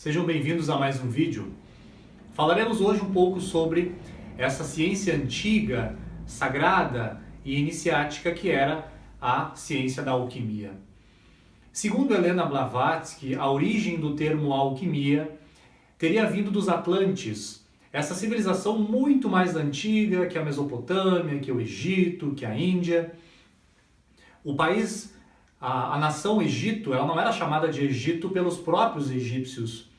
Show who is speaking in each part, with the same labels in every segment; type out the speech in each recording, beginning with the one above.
Speaker 1: Sejam bem-vindos a mais um vídeo. Falaremos hoje um pouco sobre essa ciência antiga, sagrada e iniciática que era a ciência da alquimia. Segundo Helena Blavatsky, a origem do termo alquimia teria vindo dos Atlantes, essa civilização muito mais antiga que a Mesopotâmia, que o Egito, que a Índia. O país, a nação Egito, ela não era chamada de Egito pelos próprios egípcios.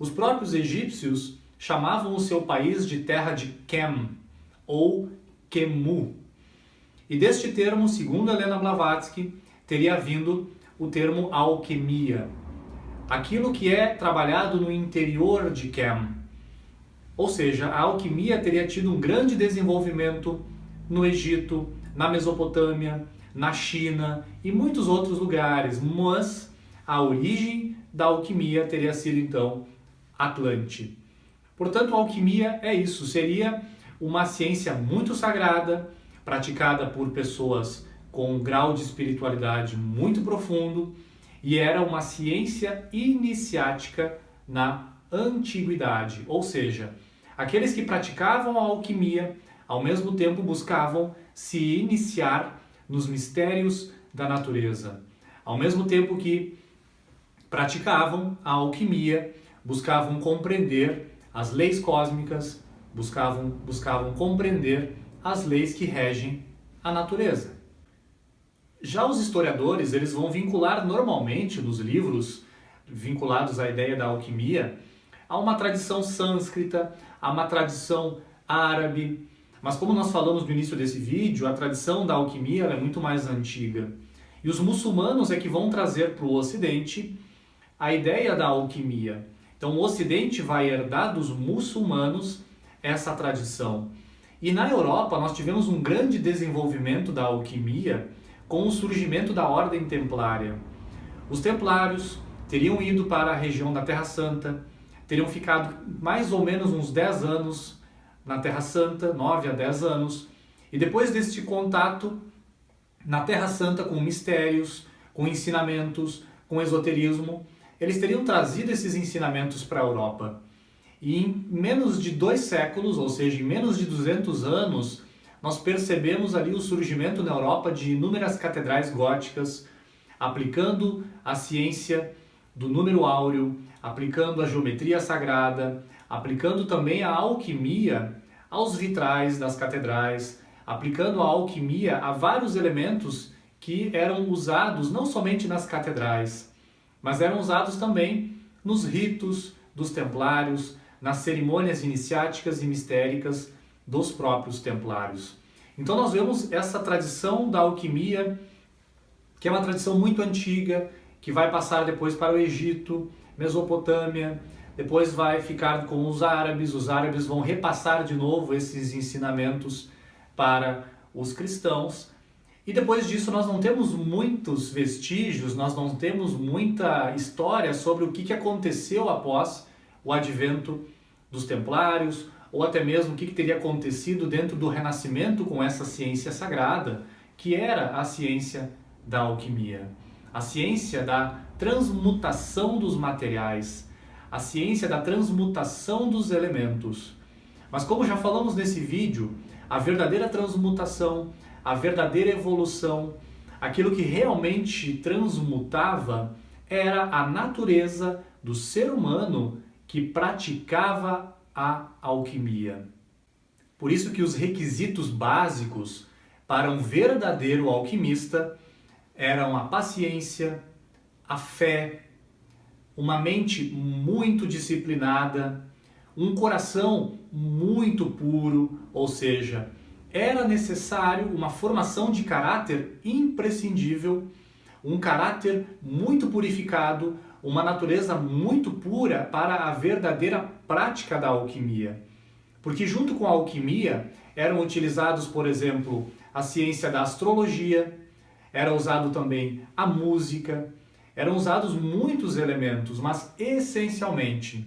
Speaker 1: Os próprios egípcios chamavam o seu país de terra de Kem, ou Kemu. E deste termo, segundo Helena Blavatsky, teria vindo o termo alquimia. Aquilo que é trabalhado no interior de Kem. Ou seja, a alquimia teria tido um grande desenvolvimento no Egito, na Mesopotâmia, na China e muitos outros lugares, mas a origem da alquimia teria sido então Atlante. Portanto, a alquimia é isso, seria uma ciência muito sagrada, praticada por pessoas com um grau de espiritualidade muito profundo, e era uma ciência iniciática na antiguidade, ou seja, aqueles que praticavam a alquimia, ao mesmo tempo buscavam se iniciar nos mistérios da natureza. Ao mesmo tempo que praticavam a alquimia, buscavam compreender as leis cósmicas, buscavam compreender as leis que regem a natureza. Já os historiadores, eles vão vincular normalmente nos livros vinculados à ideia da alquimia a uma tradição sânscrita, a uma tradição árabe, mas como nós falamos no início desse vídeo, a tradição da alquimia é muito mais antiga. E os muçulmanos é que vão trazer para o Ocidente a ideia da alquimia. Então o Ocidente vai herdar dos muçulmanos essa tradição. E na Europa nós tivemos um grande desenvolvimento da alquimia com o surgimento da Ordem Templária. Os templários teriam ido para a região da Terra Santa, teriam ficado mais ou menos uns 10 anos na Terra Santa, 9 a 10 anos, e depois deste contato na Terra Santa com mistérios, com ensinamentos, com esoterismo, eles teriam trazido esses ensinamentos para a Europa. E em menos de 2 séculos, ou seja, em menos de 200 anos, nós percebemos ali o surgimento na Europa de inúmeras catedrais góticas, aplicando a ciência do número áureo, aplicando a geometria sagrada, aplicando também a alquimia aos vitrais das catedrais, aplicando a alquimia a vários elementos que eram usados não somente nas catedrais, mas eram usados também nos ritos dos templários, nas cerimônias iniciáticas e mistéricas dos próprios templários. Então nós vemos essa tradição da alquimia, que é uma tradição muito antiga, que vai passar depois para o Egito, Mesopotâmia, depois vai ficar com os árabes vão repassar de novo esses ensinamentos para os cristãos. E depois disso nós não temos muitos vestígios, nós não temos muita história sobre o que aconteceu após o advento dos templários, ou até mesmo o que teria acontecido dentro do Renascimento com essa ciência sagrada, que era a ciência da alquimia. A ciência da transmutação dos materiais, a ciência da transmutação dos elementos. Mas como já falamos nesse vídeo, a verdadeira transmutação, a verdadeira evolução, aquilo que realmente transmutava era a natureza do ser humano que praticava a alquimia. Por isso que os requisitos básicos para um verdadeiro alquimista eram a paciência, a fé, uma mente muito disciplinada, um coração muito puro, ou seja, era necessário uma formação de caráter imprescindível, um caráter muito purificado, uma natureza muito pura para a verdadeira prática da alquimia. Porque junto com a alquimia eram utilizados, por exemplo, a ciência da astrologia, era usado também a música, eram usados muitos elementos, mas essencialmente,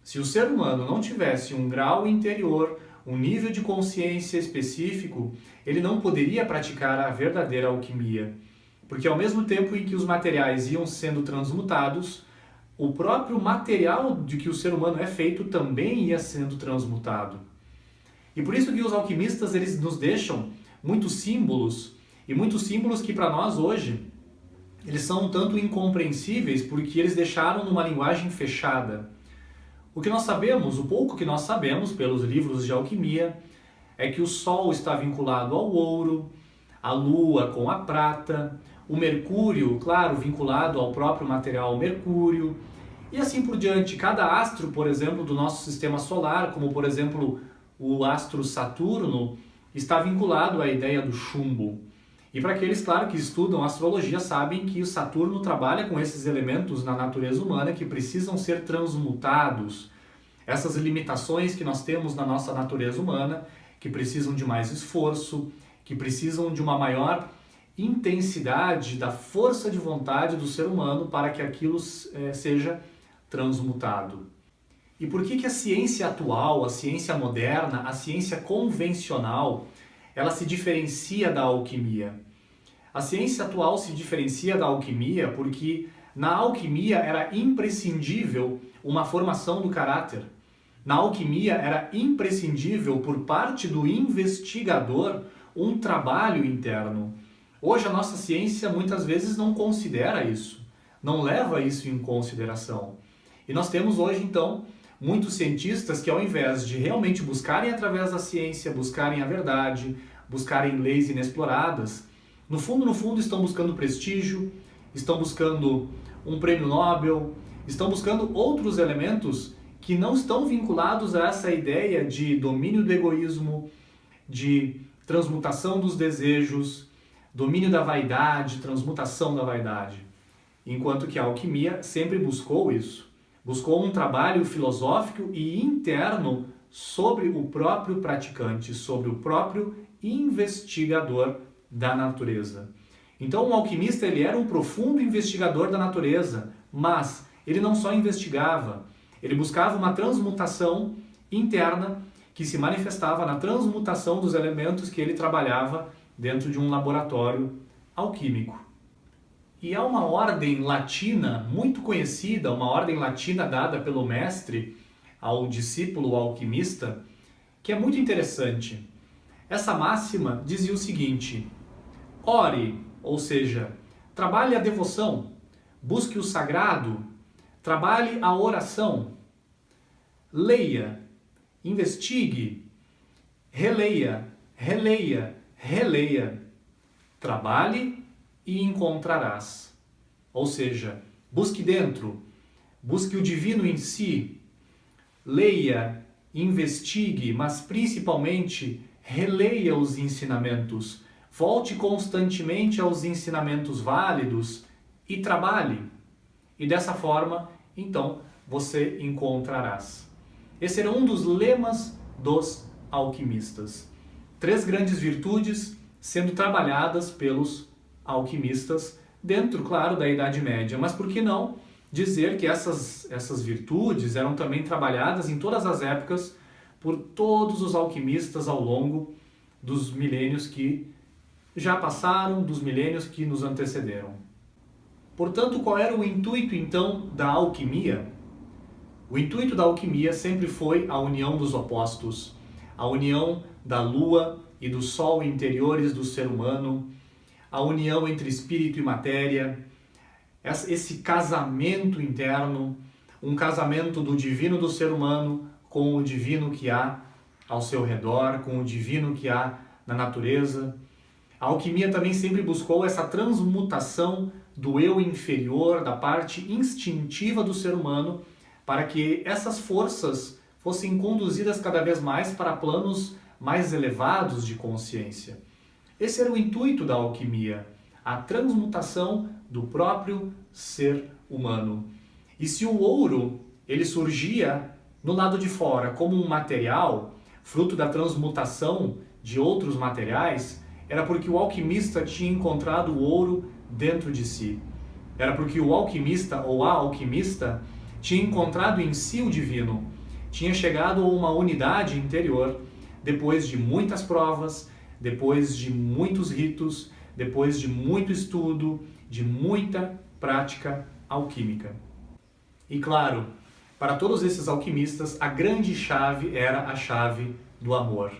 Speaker 1: se o ser humano não tivesse um grau interior, um nível de consciência específico, ele não poderia praticar a verdadeira alquimia. Porque ao mesmo tempo em que os materiais iam sendo transmutados, o próprio material de que o ser humano é feito também ia sendo transmutado. E por isso que os alquimistas eles nos deixam muitos símbolos, e muitos símbolos que para nós hoje eles são um tanto incompreensíveis porque eles deixaram numa linguagem fechada. O que nós sabemos, o pouco que nós sabemos pelos livros de alquimia, é que o Sol está vinculado ao ouro, a Lua com a prata, o Mercúrio, claro, vinculado ao próprio material Mercúrio, e assim por diante. Cada astro, por exemplo, do nosso sistema solar, como por exemplo o astro Saturno, está vinculado à ideia do chumbo. E para aqueles, claro, que estudam astrologia, sabem que o Saturno trabalha com esses elementos na natureza humana que precisam ser transmutados. Essas limitações que nós temos na nossa natureza humana, que precisam de mais esforço, que precisam de uma maior intensidade da força de vontade do ser humano para que aquilo seja transmutado. E por que a ciência atual, a ciência moderna, a ciência convencional, ela se diferencia da alquimia? A ciência atual se diferencia da alquimia porque na alquimia era imprescindível uma formação do caráter. Na alquimia era imprescindível por parte do investigador um trabalho interno. Hoje a nossa ciência muitas vezes não considera isso, não leva isso em consideração. E nós temos hoje então muitos cientistas que ao invés de realmente buscarem através da ciência, buscarem a verdade, buscarem leis inexploradas, no fundo estão buscando prestígio, estão buscando um prêmio Nobel, estão buscando outros elementos que não estão vinculados a essa ideia de domínio do egoísmo, de transmutação dos desejos, domínio da vaidade, transmutação da vaidade. Enquanto que a alquimia sempre buscou isso. Buscou um trabalho filosófico e interno sobre o próprio praticante, sobre o próprio investigador da natureza. Então o alquimista ele era um profundo investigador da natureza, mas ele não só investigava, ele buscava uma transmutação interna que se manifestava na transmutação dos elementos que ele trabalhava dentro de um laboratório alquímico. E há uma ordem latina muito conhecida, uma ordem latina dada pelo mestre ao discípulo alquimista, que é muito interessante. Essa máxima dizia o seguinte: ore, ou seja, trabalhe a devoção, busque o sagrado, trabalhe a oração, leia, investigue, releia, releia, trabalhe e encontrarás. Ou seja, busque dentro, busque o divino em si, leia, investigue, mas principalmente releia os ensinamentos, volte constantemente aos ensinamentos válidos e trabalhe. E dessa forma, então, você encontrarás. Esse era um dos lemas dos alquimistas. 3 grandes virtudes sendo trabalhadas pelos alquimistas dentro, claro, da Idade Média. Mas por que não dizer que essas virtudes eram também trabalhadas em todas as épocas por todos os alquimistas ao longo dos milênios que já passaram, dos milênios que nos antecederam. Portanto, qual era o intuito então da alquimia? O intuito da alquimia sempre foi a união dos opostos, a união da lua e do sol interiores do ser humano, a união entre espírito e matéria, esse casamento interno, um casamento do divino do ser humano com o divino que há ao seu redor, com o divino que há na natureza. A alquimia também sempre buscou essa transmutação do eu inferior, da parte instintiva do ser humano, para que essas forças fossem conduzidas cada vez mais para planos mais elevados de consciência. Esse era o intuito da alquimia, a transmutação do próprio ser humano. E se o ouro ele surgia no lado de fora como um material, fruto da transmutação de outros materiais, era porque o alquimista tinha encontrado o ouro dentro de si. Era porque o alquimista ou a alquimista tinha encontrado em si o divino, tinha chegado a uma unidade interior, depois de muitas provas, depois de muitos ritos, depois de muito estudo, de muita prática alquímica. E claro, para todos esses alquimistas, a grande chave era a chave do amor.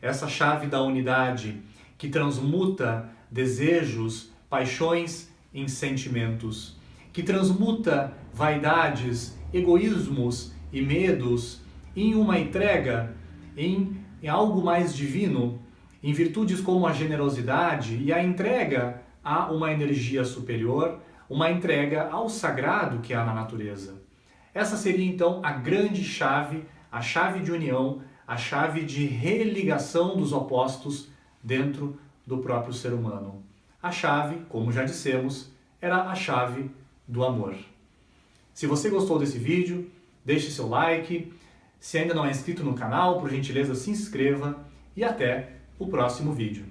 Speaker 1: Essa chave da unidade que transmuta desejos, paixões em sentimentos, que transmuta vaidades, egoísmos e medos em uma entrega, em algo mais divino, em virtudes como a generosidade e a entrega a uma energia superior, uma entrega ao sagrado que há na natureza. Essa seria então a grande chave, a chave de união, a chave de religação dos opostos dentro do próprio ser humano. A chave, como já dissemos, era a chave do amor. Se você gostou desse vídeo, deixe seu like. Se ainda não é inscrito no canal, por gentileza se inscreva e até o próximo vídeo.